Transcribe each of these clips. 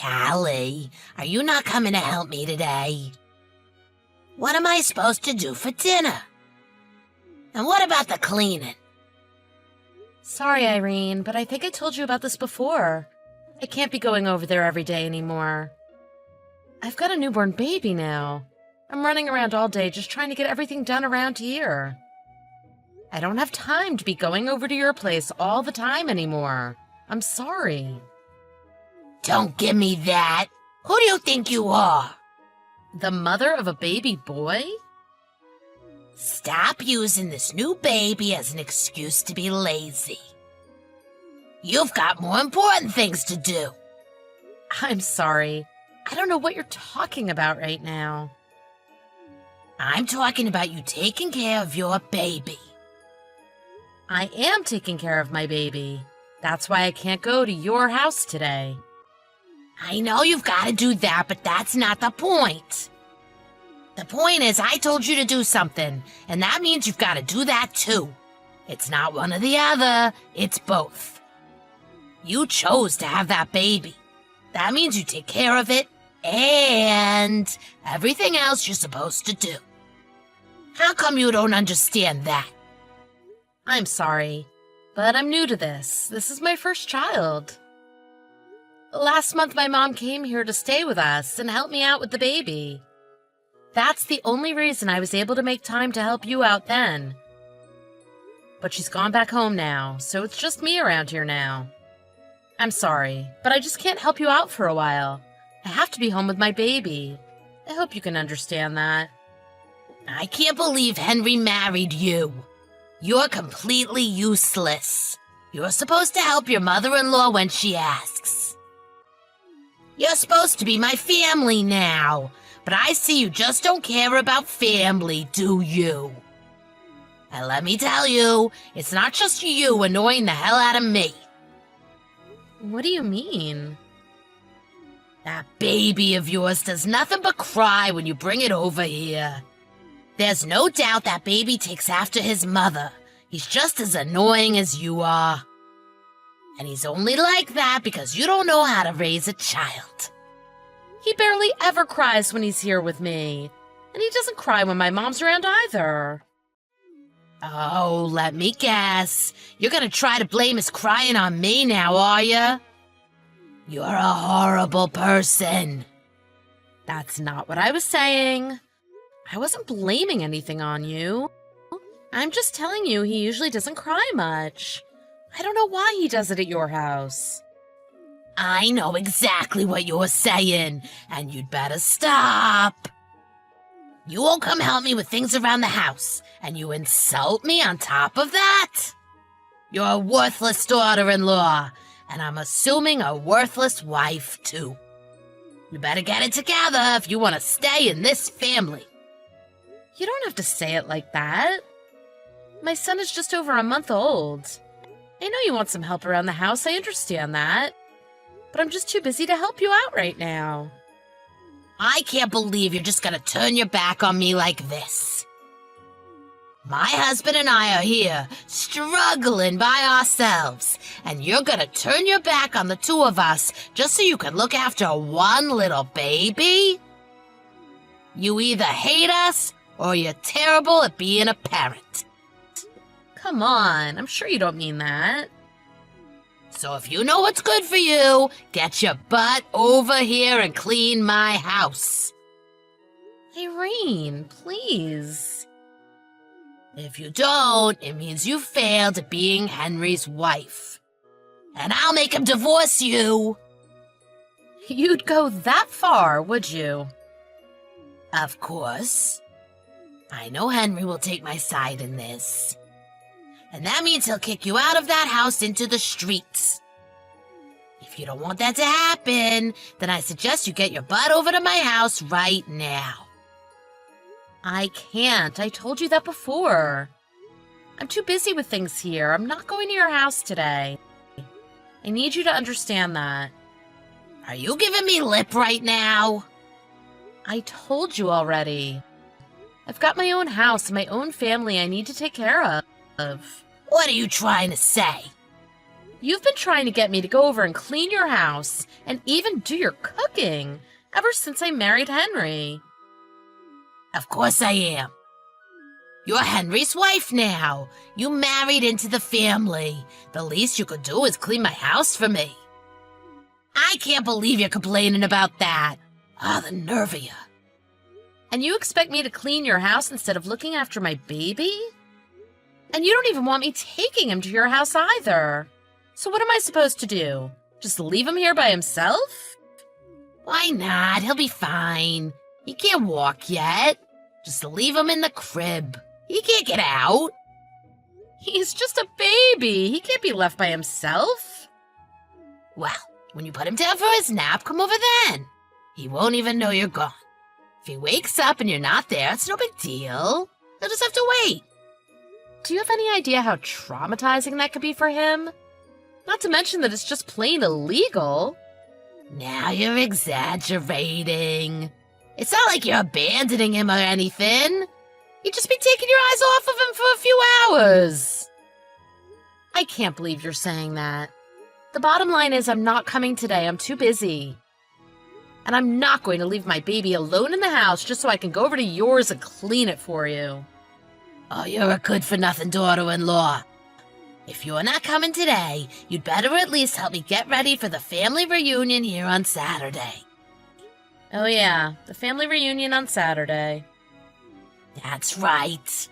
Callie, are you not coming to help me today? What am I supposed to do for dinner? And what about the cleaning? Sorry, Irene, but I think I told you about this before. I can't be going over there every day anymore. I've got a newborn baby now. I'm running around all day just trying to get everything done around here. I don't have time to be going over to your place all the time anymore. I'm sorry. Don't give me that. Who do you think you are? The mother of a baby boy? Stop using this new baby as an excuse to be lazy. You've got more important things to do. I'm sorry. I don't know what you're talking about right now. I'm talking about you taking care of your baby. I am taking care of my baby. That's why I can't go to your house today. I know you've got to do that, but that's not the point. The point is I told you to do something, and that means you've got to do that too. It's not one or the other, it's both. You chose to have that baby. That means you take care of it and everything else you're supposed to do. How come you don't understand that? I'm sorry, but I'm new to this. This is my first child. Last month, my mom came here to stay with us and help me out with the baby. That's the only reason I was able to make time to help you out then. But she's gone back home now, so it's just me around here now. I'm sorry, but I just can't help you out for a while. I have to be home with my baby. I hope you can understand that. I can't believe Henry married you. You're completely useless. You're supposed to help your mother-in-law when she asks. You're supposed to be my family now, but I see you just don't care about family, do you? And let me tell you, it's not just you annoying the hell out of me. What do you mean? That baby of yours does nothing but cry when you bring it over here. There's no doubt that baby takes after his mother. He's just as annoying as you are. And he's only like that because you don't know how to raise a child. He barely ever cries when he's here with me. And he doesn't cry when my mom's around either. Oh, let me guess. You're gonna try to blame his crying on me now, are you? You're a horrible person. That's not what I was saying. I wasn't blaming anything on you. I'm just telling you he usually doesn't cry much. I don't know why he does it at your house. I know exactly what you're saying, and you'd better stop. You won't come help me with things around the house, and you insult me on top of that? You're a worthless daughter-in-law, and I'm assuming a worthless wife, too. You better get it together if you want to stay in this family. You don't have to say it like that. My son is just over a month old. I know you want some help around the house, I understand that. But I'm just too busy to help you out right now. I can't believe you're just gonna turn your back on me like this. My husband and I are here, struggling by ourselves, and you're gonna turn your back on the two of us just so you can look after one little baby? You either hate us, or you're terrible at being a parent. Come on, I'm sure you don't mean that. So if you know what's good for you, get your butt over here and clean my house. Irene, please. If you don't, it means you failed at being Henry's wife. And I'll make him divorce you. You'd go that far, would you? Of course. I know Henry will take my side in this. And that means he'll kick you out of that house into the streets. If you don't want that to happen, then I suggest you get your butt over to my house right now. I can't. I told you that before. I'm too busy with things here. I'm not going to your house today. I need you to understand that. Are you giving me lip right now? I told you already. I've got my own house and my own family I need to take care of. What are you trying to say? You've been trying to get me to go over and clean your house and even do your cooking ever since I married Henry. Of course I am. You're Henry's wife now. You married into the family. The least you could do is clean my house for me. I can't believe you're complaining about that. Ah, the nerve of you. And you expect me to clean your house instead of looking after my baby? And you don't even want me taking him to your house either. So what am I supposed to do? Just leave him here by himself? Why not? He'll be fine. He can't walk yet. Just leave him in the crib. He can't get out. He's just a baby. He can't be left by himself. Well, when you put him down for his nap, come over then. He won't even know you're gone. If he wakes up and you're not there, it's no big deal. He'll just have to wait. Do you have any idea how traumatizing that could be for him? Not to mention that it's just plain illegal. Now you're exaggerating. It's not like you're abandoning him or anything. You'd just be taking your eyes off of him for a few hours. I can't believe you're saying that. The bottom line is I'm not coming today. I'm too busy. And I'm not going to leave my baby alone in the house just so I can go over to yours and clean it for you. Oh, you're a good-for-nothing daughter-in-law. If you're not coming today, you'd better at least help me get ready for the family reunion here on Saturday. Oh yeah, the family reunion on Saturday. That's right.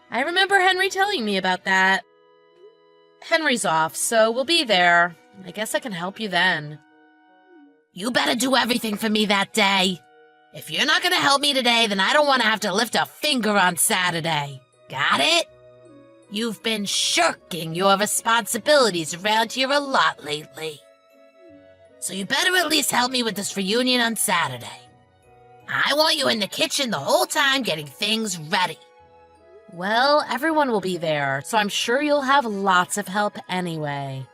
I remember Henry telling me about that. Henry's off, so we'll be there. I guess I can help you then. You better do everything for me that day. If you're not going to help me today, then I don't want to have to lift a finger on Saturday. Got it? You've been shirking your responsibilities around here a lot lately. So you better at least help me with this reunion on Saturday. I want you in the kitchen the whole time getting things ready. Well, everyone will be there, so I'm sure you'll have lots of help anyway.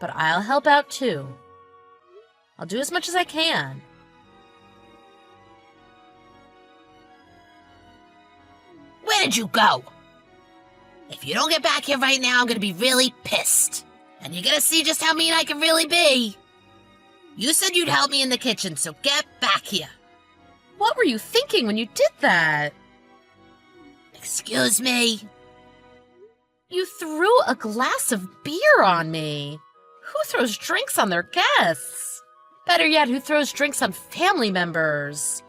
But I'll help out too. I'll do as much as I can. Where did you go? If you don't get back here right now, I'm gonna be really pissed. And you're gonna see just how mean I can really be. You said you'd help me in the kitchen, so get back here. What were you thinking when you did that? Excuse me? You threw a glass of beer on me. Who throws drinks on their guests? Better yet, who throws drinks on family members?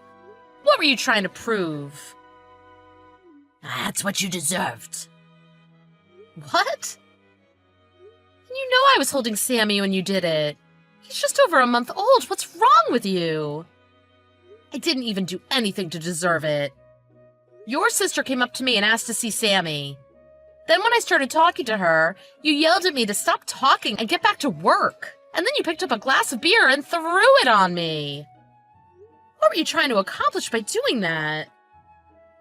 What were you trying to prove? That's what you deserved. What? You know I was holding Sammy when you did it. He's just over a month old. What's wrong with you? I didn't even do anything to deserve it. Your sister came up to me and asked to see Sammy. Then when I started talking to her, you yelled at me to stop talking and get back to work. And then you picked up a glass of beer and threw it on me. What were you trying to accomplish by doing that?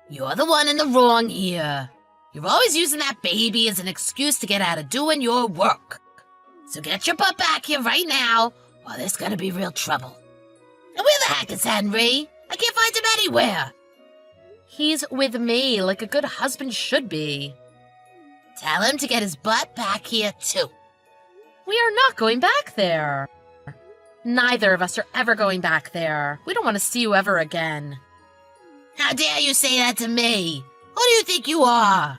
You're the one in the wrong here. You're always using that baby as an excuse to get out of doing your work. So get your butt back here right now, or there's gonna be real trouble. And where the heck is Henry? I can't find him anywhere. He's with me, like a good husband should be. Tell him to get his butt back here, too. We are not going back there. Neither of us are ever going back there. We don't want to see you ever again. How dare you say that to me? Who do you think you are?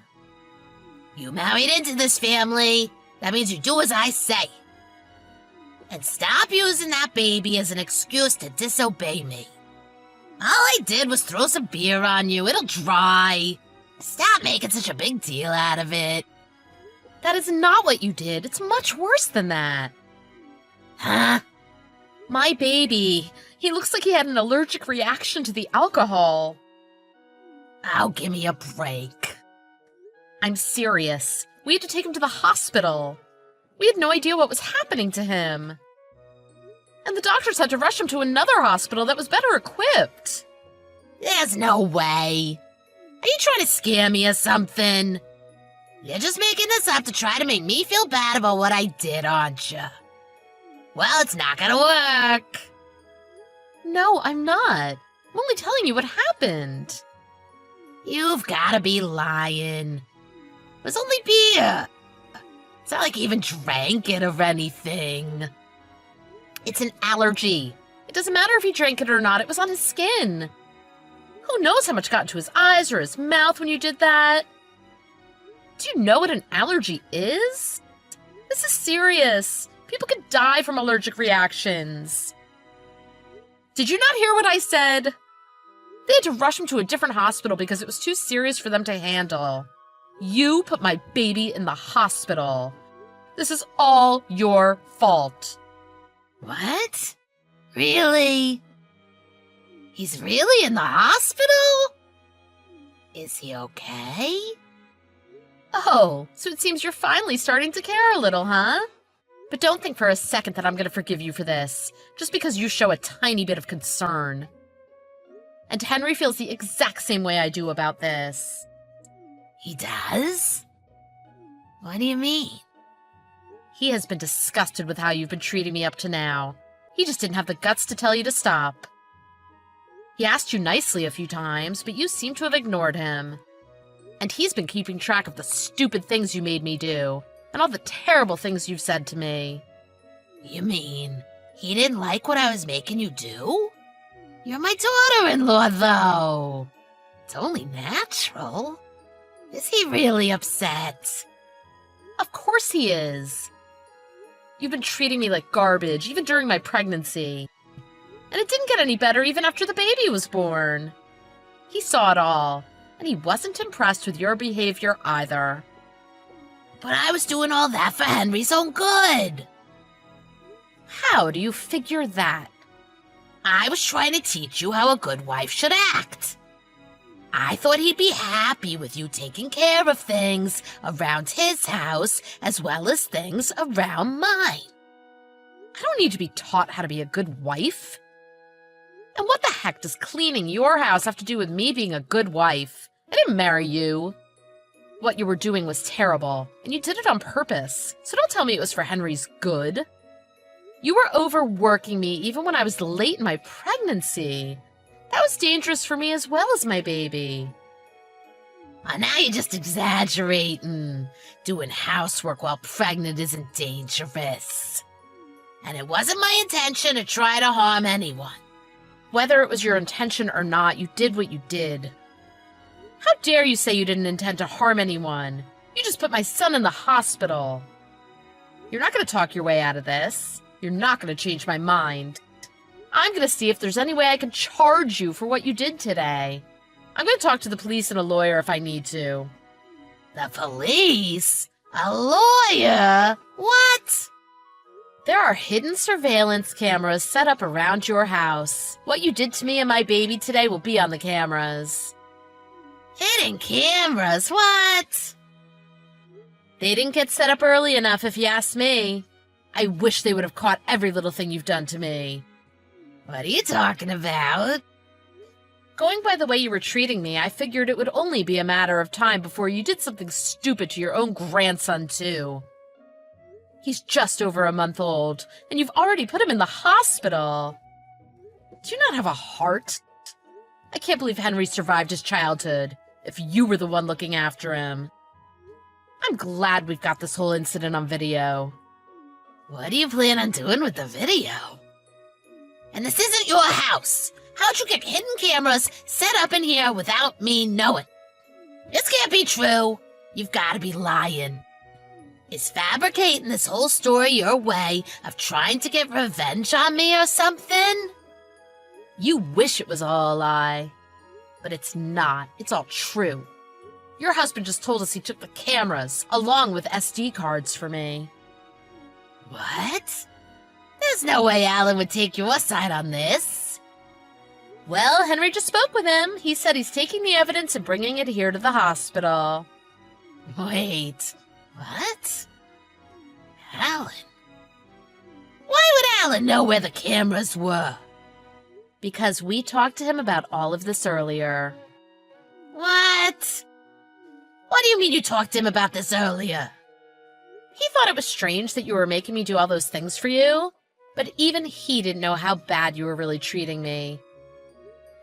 You married into this family. That means you do as I say. And stop using that baby as an excuse to disobey me. All I did was throw some beer on you. It'll dry. Stop making such a big deal out of it. That is not what you did. It's much worse than that. Huh? My baby. He looks like he had an allergic reaction to the alcohol. Oh, give me a break. I'm serious. We had to take him to the hospital. We had no idea what was happening to him. And the doctors had to rush him to another hospital that was better equipped. There's no way. Are you trying to scare me or something? You're just making this up to try to make me feel bad about what I did, aren't you? Well, it's not gonna work. No, I'm not. I'm only telling you what happened. You've gotta be lying. It was only beer. It's not like he even drank it or anything. It's an allergy. It doesn't matter if he drank it or not, it was on his skin. Who knows how much got into his eyes or his mouth when you did that? Do you know what an allergy is? This is serious. People can die from allergic reactions. Did you not hear what I said? They had to rush him to a different hospital because it was too serious for them to handle. You put my baby in the hospital. This is all your fault. What? Really? He's really in the hospital? Is he okay? Oh, so it seems you're finally starting to care a little, huh? But don't think for a second that I'm going to forgive you for this, just because you show a tiny bit of concern. And Henry feels the exact same way I do about this. He does? What do you mean? He has been disgusted with how you've been treating me up to now. He just didn't have the guts to tell you to stop. He asked you nicely a few times, but you seem to have ignored him. And he's been keeping track of the stupid things you made me do, and all the terrible things you've said to me. You mean he didn't like what I was making you do? You're my daughter-in-law, though. It's only natural. Is he really upset? Of course he is. You've been treating me like garbage, even during my pregnancy. And it didn't get any better even after the baby was born. He saw it all, and he wasn't impressed with your behavior either. But I was doing all that for Henry's own good. How do you figure that? I was trying to teach you how a good wife should act. I thought he'd be happy with you taking care of things around his house as well as things around mine. I don't need to be taught how to be a good wife. And what the heck does cleaning your house have to do with me being a good wife? I didn't marry you. What you were doing was terrible, and you did it on purpose, so don't tell me it was for Henry's good. You were overworking me even when I was late in my pregnancy. That was dangerous for me as well as my baby. Oh, now you're just exaggerating. Doing housework while pregnant isn't dangerous. And it wasn't my intention to try to harm anyone. Whether it was your intention or not, you did what you did. How dare you say you didn't intend to harm anyone? You just put my son in the hospital. You're not going to talk your way out of this. You're not going to change my mind. I'm going to see if there's any way I can charge you for what you did today. I'm going to talk to the police and a lawyer if I need to. The police? A lawyer? What? There are hidden surveillance cameras set up around your house. What you did to me and my baby today will be on the cameras. Hidden cameras? What? They didn't get set up early enough, if you ask me. I wish they would have caught every little thing you've done to me. What are you talking about? Going by the way you were treating me, I figured it would only be a matter of time before you did something stupid to your own grandson, too. He's just over a month old, and you've already put him in the hospital. Do you not have a heart? I can't believe Henry survived his childhood, if you were the one looking after him. I'm glad we've got this whole incident on video. What do you plan on doing with the video? And this isn't your house. How'd you get hidden cameras set up in here without me knowing? This can't be true. You've got to be lying. Is fabricating this whole story your way of trying to get revenge on me or something? You wish it was all a lie. But it's not. It's all true. Your husband just told us he took the cameras, along with SD cards for me. What? There's no way Alan would take your side on this. Well, Henry just spoke with him. He said he's taking the evidence and bringing it here to the hospital. Wait, what? Alan? Why would Alan know where the cameras were? Because we talked to him about all of this earlier. What? What do you mean you talked to him about this earlier? He thought it was strange that you were making me do all those things for you, but even he didn't know how bad you were really treating me.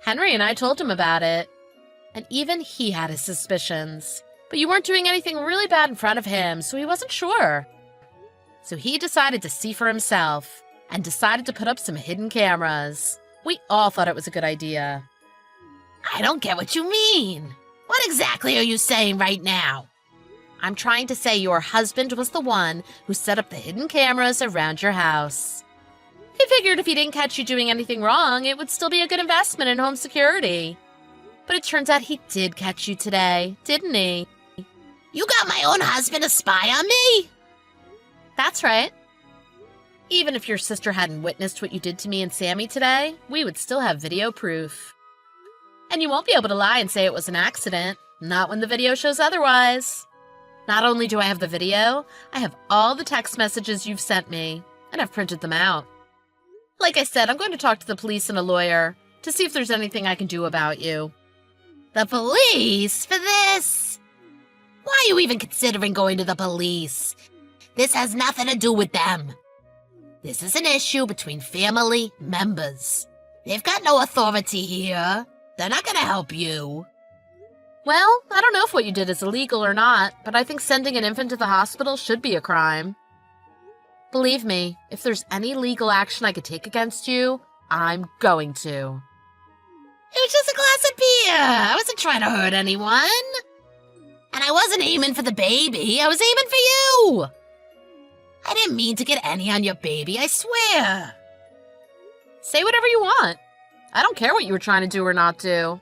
Henry and I told him about it, and even he had his suspicions. But you weren't doing anything really bad in front of him, so he wasn't sure. So he decided to see for himself and decided to put up some hidden cameras. We all thought it was a good idea. I don't get what you mean. What exactly are you saying right now? I'm trying to say your husband was the one who set up the hidden cameras around your house. He figured if he didn't catch you doing anything wrong, it would still be a good investment in home security. But it turns out he did catch you today, didn't he? You got my own husband to spy on me? That's right. Even if your sister hadn't witnessed what you did to me and Sammy today, we would still have video proof. And you won't be able to lie and say it was an accident, not when the video shows otherwise. Not only do I have the video, I have all the text messages you've sent me, and I've printed them out. Like I said, I'm going to talk to the police and a lawyer to see if there's anything I can do about you. The police? For this? Why are you even considering going to the police? This has nothing to do with them. This is an issue between family members. They've got no authority here. They're not going to help you. Well, I don't know if what you did is illegal or not, but I think sending an infant to the hospital should be a crime. Believe me, if there's any legal action I could take against you, I'm going to. It was just a glass of beer. I wasn't trying to hurt anyone. And I wasn't aiming for the baby. I was aiming for you. I didn't mean to get any on your baby, I swear. Say whatever you want. I don't care what you were trying to do or not do.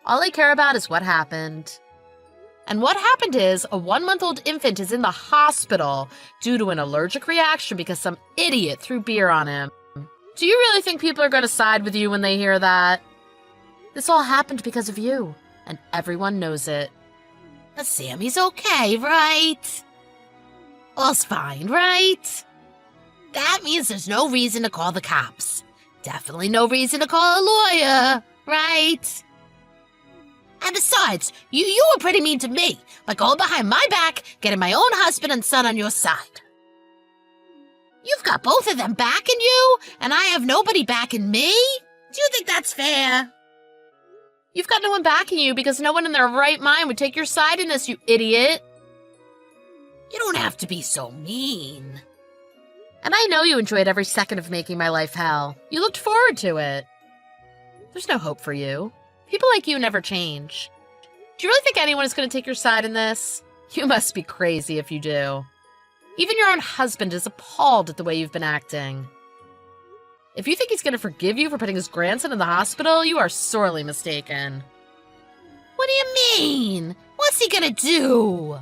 All I care about is what happened. And what happened is a 1-month-old infant is in the hospital due to an allergic reaction because some idiot threw beer on him. Do you really think people are going to side with you when they hear that? This all happened because of you, and everyone knows it. But Sammy's okay, right? All's fine, right? That means there's no reason to call the cops. Definitely no reason to call a lawyer, right? And besides, you were pretty mean to me by going behind my back, getting my own husband and son on your side. You've got both of them backing you, and I have nobody backing me? Do you think that's fair? You've got no one backing you because no one in their right mind would take your side in this, you idiot. You don't have to be so mean. And I know you enjoyed every second of making my life hell. You looked forward to it. There's no hope for you. People like you never change. Do you really think anyone is going to take your side in this? You must be crazy if you do. Even your own husband is appalled at the way you've been acting. If you think he's going to forgive you for putting his grandson in the hospital, you are sorely mistaken. What do you mean? What's he going to do?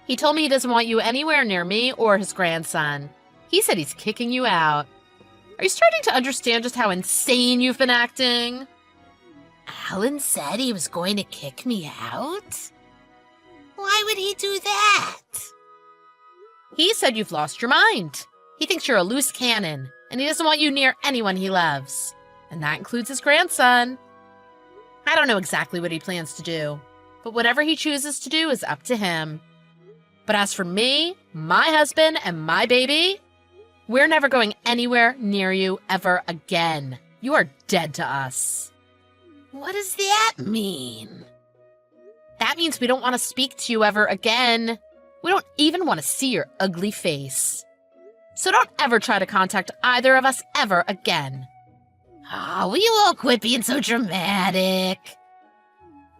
He told me he doesn't want you anywhere near me or his grandson. He said he's kicking you out. Are you starting to understand just how insane you've been acting? Alan said he was going to kick me out? Why would he do that? He said you've lost your mind. He thinks you're a loose cannon, and he doesn't want you near anyone he loves. And that includes his grandson. I don't know exactly what he plans to do, but whatever he chooses to do is up to him. But as for me, my husband, and my baby, we're never going anywhere near you ever again. You are dead to us. What does that mean? That means we don't want to speak to you ever again. We don't even want to see your ugly face. So don't ever try to contact either of us ever again. Oh, will you all quit being so dramatic?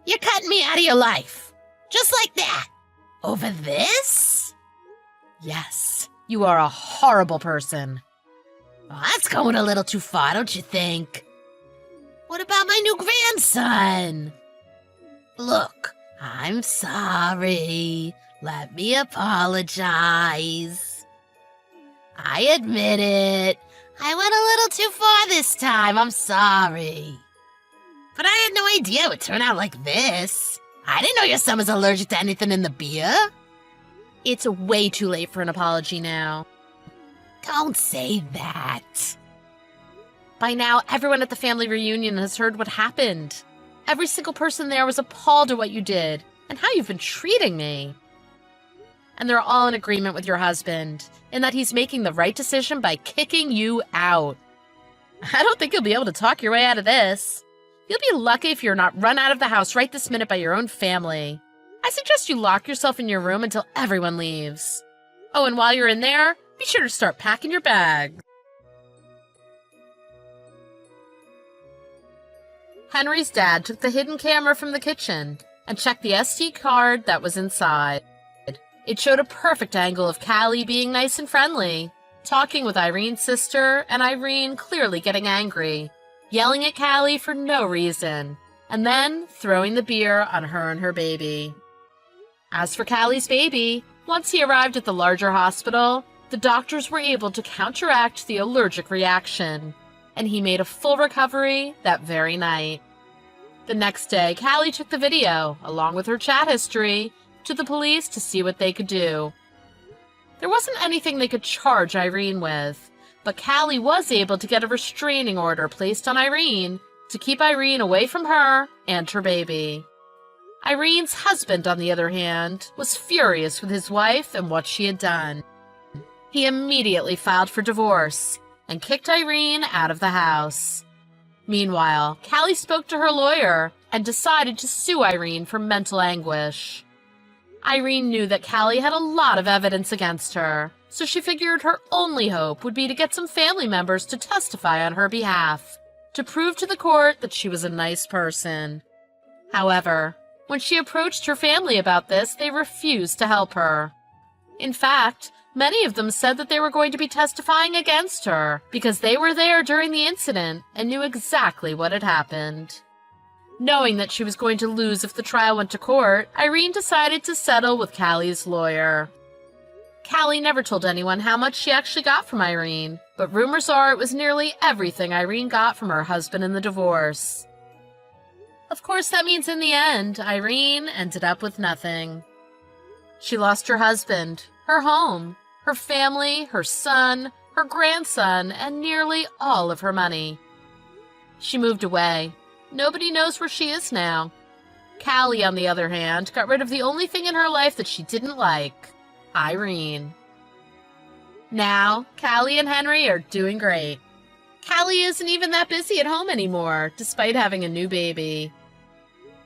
You're cutting me out of your life. Just like that. Over this? Yes, you are a horrible person. Oh, that's going a little too far, don't you think? What about my new grandson? Look, I'm sorry. Let me apologize. I admit it. I went a little too far this time. I'm sorry. But I had no idea it would turn out like this. I didn't know your son was allergic to anything in the beer. It's way too late for an apology now. Don't say that. By now, everyone at the family reunion has heard what happened. Every single person there was appalled at what you did and how you've been treating me. And they're all in agreement with your husband in that he's making the right decision by kicking you out. I don't think you'll be able to talk your way out of this. You'll be lucky if you're not run out of the house right this minute by your own family. I suggest you lock yourself in your room until everyone leaves. Oh, and while you're in there, be sure to start packing your bag. Henry's dad took the hidden camera from the kitchen and checked the SD card that was inside. It showed a perfect angle of Callie being nice and friendly, talking with Irene's sister, and Irene clearly getting angry, yelling at Callie for no reason, and then throwing the beer on her and her baby. As for Callie's baby, once he arrived at the larger hospital, the doctors were able to counteract the allergic reaction, and he made a full recovery that very night. The next day, Callie took the video, along with her chat history, to the police to see what they could do. There wasn't anything they could charge Irene with, but Callie was able to get a restraining order placed on Irene to keep Irene away from her and her baby. Irene's husband, on the other hand, was furious with his wife and what she had done. He immediately filed for divorce and kicked Irene out of the house. Meanwhile, Callie spoke to her lawyer and decided to sue Irene for mental anguish. Irene knew that Callie had a lot of evidence against her, so she figured her only hope would be to get some family members to testify on her behalf, to prove to the court that she was a nice person. However, when she approached her family about this, they refused to help her. In fact, many of them said that they were going to be testifying against her because they were there during the incident and knew exactly what had happened. Knowing that she was going to lose if the trial went to court, Irene decided to settle with Callie's lawyer. Callie never told anyone how much she actually got from Irene, but rumors are it was nearly everything Irene got from her husband in the divorce. Of course, that means in the end, Irene ended up with nothing. She lost her husband, her home, her family, her son, her grandson, and nearly all of her money. She moved away. Nobody knows where she is now. Callie, on the other hand, got rid of the only thing in her life that she didn't like, Irene. Now, Callie and Henry are doing great. Callie isn't even that busy at home anymore, despite having a new baby.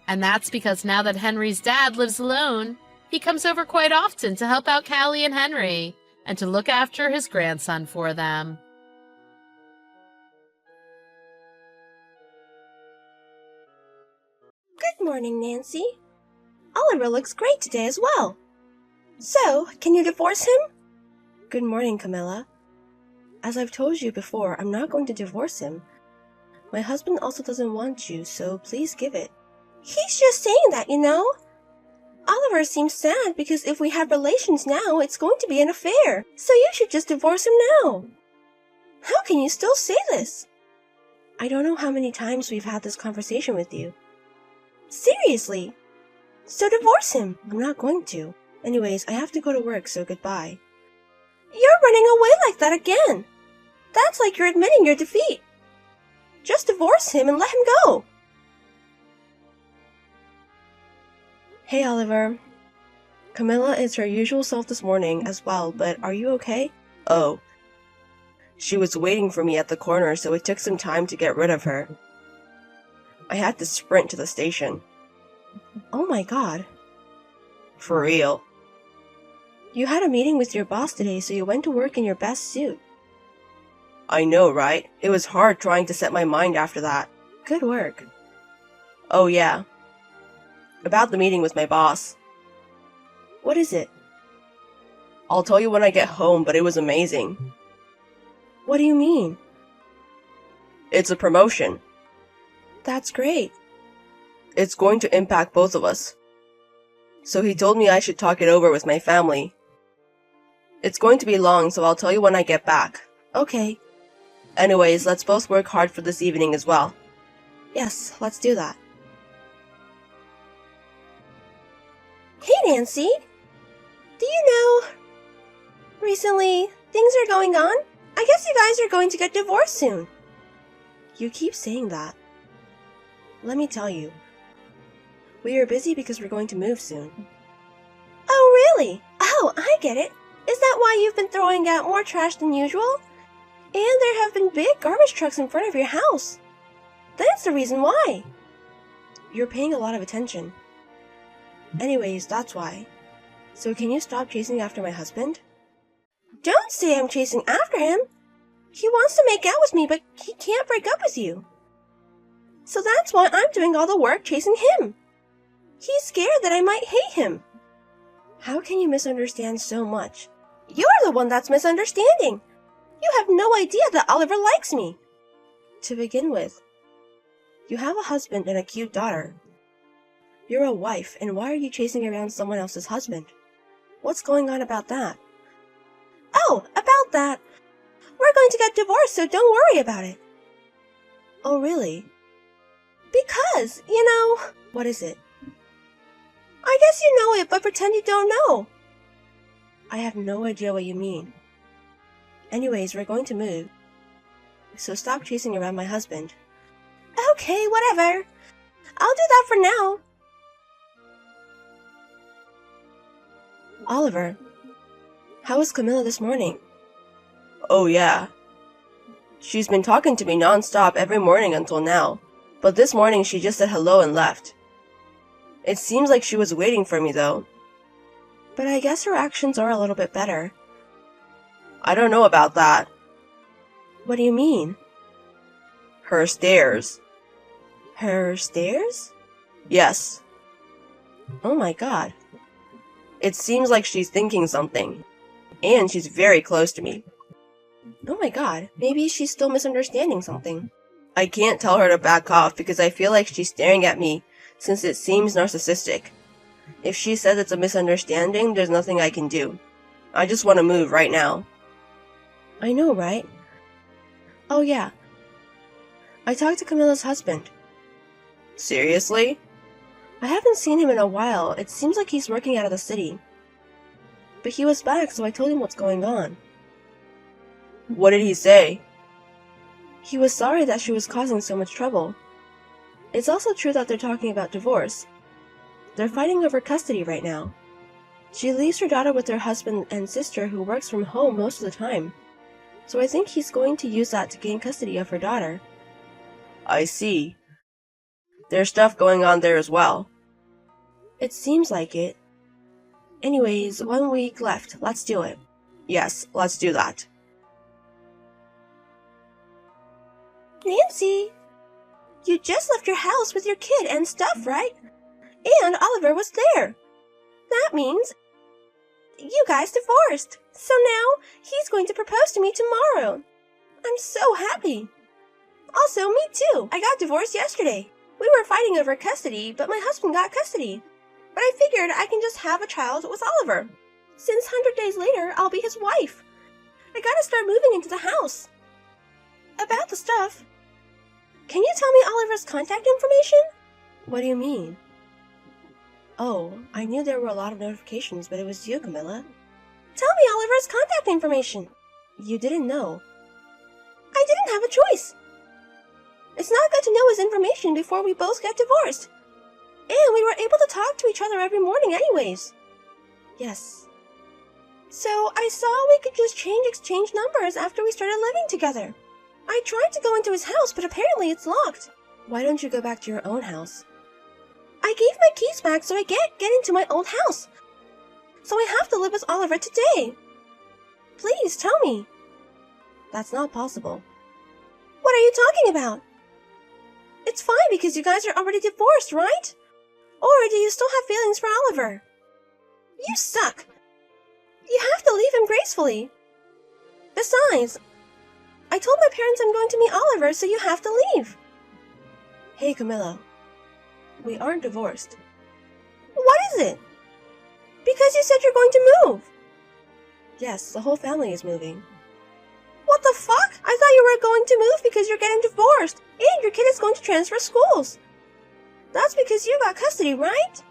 And that's because now that Henry's dad lives alone, he comes over quite often to help out Callie and Henry, and to look after his grandson for them. Good morning, Nancy. Oliver looks great today as well. So, can you divorce him? Good morning, Camilla. As I've told you before, I'm not going to divorce him. My husband also doesn't want you, so please give it. He's just saying that, you know. Oliver seems sad because if we have relations now, it's going to be an affair. So you should just divorce him now. How can you still say this? I don't know how many times we've had this conversation with you. Seriously. So divorce him. I'm not going to. Anyways, I have to go to work, so goodbye. You're running away like that again. That's like you're admitting your defeat. Just divorce him and let him go. Hey, Oliver. Camilla is her usual self this morning as well, but are you okay? Oh. She was waiting for me at the corner, so it took some time to get rid of her. I had to sprint to the station. Oh my god. For real. You had a meeting with your boss today, so you went to work in your best suit. I know, right? It was hard trying to set my mind after that. Good work. Oh yeah. About the meeting with my boss. What is it? I'll tell you when I get home, but it was amazing. What do you mean? It's a promotion. That's great. It's going to impact both of us. So he told me I should talk it over with my family. It's going to be long, so I'll tell you when I get back. Okay. Anyways, let's both work hard for this evening as well. Yes, let's do that. Hey, Nancy. Do you know, recently, things are going on? I guess you guys are going to get divorced soon. You keep saying that. Let me tell you. We are busy because we're going to move soon. Oh, really? Oh, I get it. Is that why you've been throwing out more trash than usual? And there have been big garbage trucks in front of your house. That's the reason why. You're paying a lot of attention. Anyways, that's why. So can you stop chasing after my husband? Don't say I'm chasing after him! He wants to make out with me, but he can't break up with you. So that's why I'm doing all the work chasing him. He's scared that I might hate him. How can you misunderstand so much? You're the one that's misunderstanding. You have no idea that Oliver likes me. To begin with, you have a husband and a cute daughter. You're a wife, and why are you chasing around someone else's husband? What's going on about that? Oh, about that. We're going to get divorced, so don't worry about it. Oh, really? Because, What is it? I guess you know it, but pretend you don't know. I have no idea what you mean. Anyways, we're going to move. So stop chasing around my husband. Okay, whatever. I'll do that for now. Oliver, how was Camilla this morning? Oh yeah. She's been talking to me non-stop every morning until now, but this morning she just said hello and left. It seems like she was waiting for me though. But I guess her actions are a little bit better. I don't know about that. What do you mean? Her stares. Her stares? Yes. Oh my god. It seems like she's thinking something. And she's very close to me. Oh my god, maybe she's still misunderstanding something. I can't tell her to back off because I feel like she's staring at me since it seems narcissistic. If she says it's a misunderstanding, there's nothing I can do. I just want to move right now. I know, right? Oh yeah. I talked to Camilla's husband. Seriously? I haven't seen him in a while. It seems like he's working out of the city. But he was back, so I told him what's going on. What did he say? He was sorry that she was causing so much trouble. It's also true that they're talking about divorce. They're fighting over custody right now. She leaves her daughter with her husband and sister who works from home most of the time. So I think he's going to use that to gain custody of her daughter. I see. There's stuff going on there as well. It seems like it. Anyways, 1 week left. Let's do it. Yes, let's do that. Nancy, you just left your house with your kid and stuff, right? And Oliver was there. That means you guys divorced. So now he's going to propose to me tomorrow. I'm so happy. Also, me too. I got divorced yesterday. We were fighting over custody, but my husband got custody. But I figured I can just have a child with Oliver. Since 100 days later, I'll be his wife. I gotta start moving into the house. About the stuff. Can you tell me Oliver's contact information? What do you mean? Oh, I knew there were a lot of notifications, but it was you, Camilla. Tell me Oliver's contact information. You didn't know. I didn't have a choice. It's not good to know his information before we both get divorced. And we were able to talk to each other every morning anyways. Yes. So I saw we could just exchange numbers after we started living together. I tried to go into his house, but apparently it's locked. Why don't you go back to your own house? I gave my keys back so I can't get into my old house. So I have to live with Oliver today. Please tell me. That's not possible. What are you talking about? It's fine because you guys are already divorced, right? Or do you still have feelings for Oliver? You suck. You have to leave him gracefully. Besides, I told my parents I'm going to meet Oliver, so you have to leave. Hey, Camilla. We aren't divorced. What is it? Because you said you're going to move. Yes, the whole family is moving. What the fuck? I thought you were going to move because you're getting divorced, and your kid is going to transfer schools. That's because you got custody, right?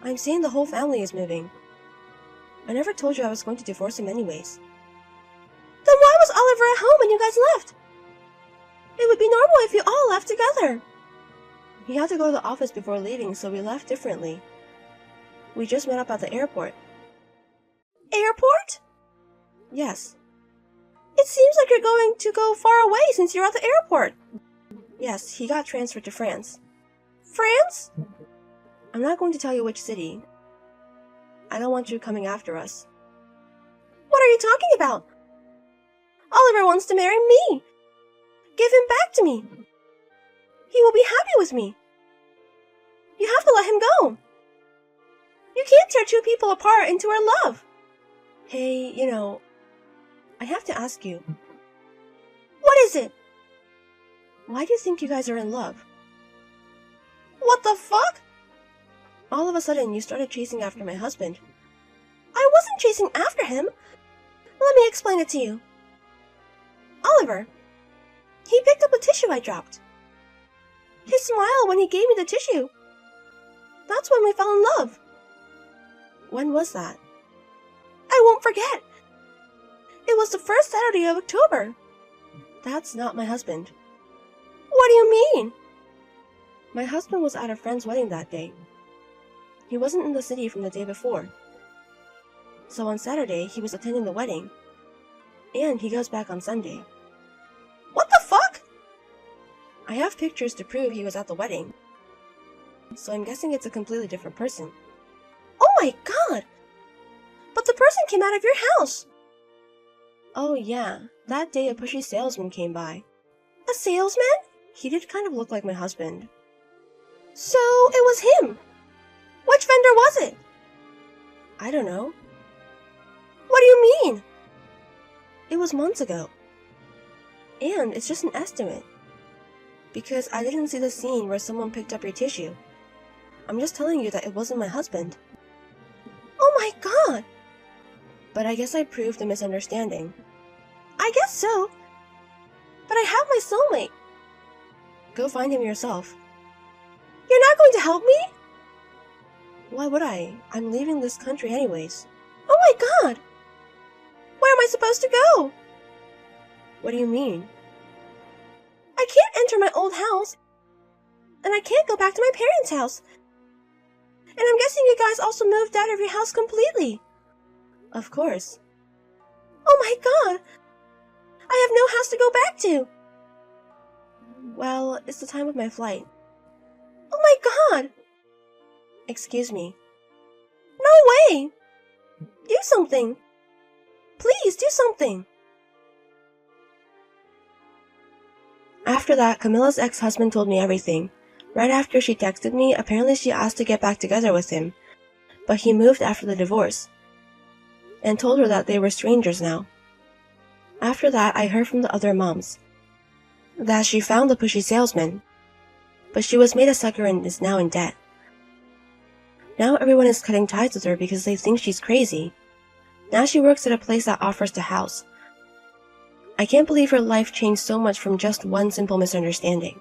I'm saying the whole family is moving. I never told you I was going to divorce him anyways. Then why was Oliver at home when you guys left? It would be normal if you all left together. He had to go to the office before leaving, so we left differently. We just met up at the airport. Airport? Yes. It seems like you're going to go far away since you're at the airport. Yes, he got transferred to France. France? I'm not going to tell you which city. I don't want you coming after us. What are you talking about? Oliver wants to marry me. Give him back to me. He will be happy with me. You have to let him go. You can't tear two people apart into our love. Hey, I have to ask you. What is it? Why do you think you guys are in love? What the fuck? All of a sudden, you started chasing after my husband. I wasn't chasing after him. Let me explain it to you. Oliver, he picked up a tissue I dropped. His smile when he gave me the tissue. That's when we fell in love. When was that? I won't forget. It was the first Saturday of October. That's not my husband. What do you mean? My husband was at a friend's wedding that day. He wasn't in the city from the day before. So on Saturday, he was attending the wedding. And he goes back on Sunday. What the fuck? I have pictures to prove he was at the wedding. So I'm guessing it's a completely different person. Oh my god! But the person came out of your house! Oh yeah, that day a pushy salesman came by. A salesman? He did kind of look like my husband. So it was him! Which vendor was it? I don't know. What do you mean? It was months ago. And it's just an estimate. Because I didn't see the scene where someone picked up your tissue. I'm just telling you that it wasn't my husband. Oh my god! But I guess I proved the misunderstanding. I guess so. But I have my soulmate. Go find him yourself. You're not going to help me? Why would I? I'm leaving this country anyways. Oh my god! Where am I supposed to go? What do you mean? I can't enter my old house. And I can't go back to my parents' house. And I'm guessing you guys also moved out of your house completely. Of course. Oh my god! I have no house to go back to! Well, it's the time of my flight. Oh my god! Excuse me. No way! Do something! Please, do something! After that, Camilla's ex-husband told me everything. Right after she texted me, apparently she asked to get back together with him. But he moved after the divorce. And told her that they were strangers now. After that, I heard from the other moms that she found the pushy salesman, but she was made a sucker and is now in debt. Now everyone is cutting ties with her because they think she's crazy. Now she works at a place that offers to house. I can't believe her life changed so much from just one simple misunderstanding.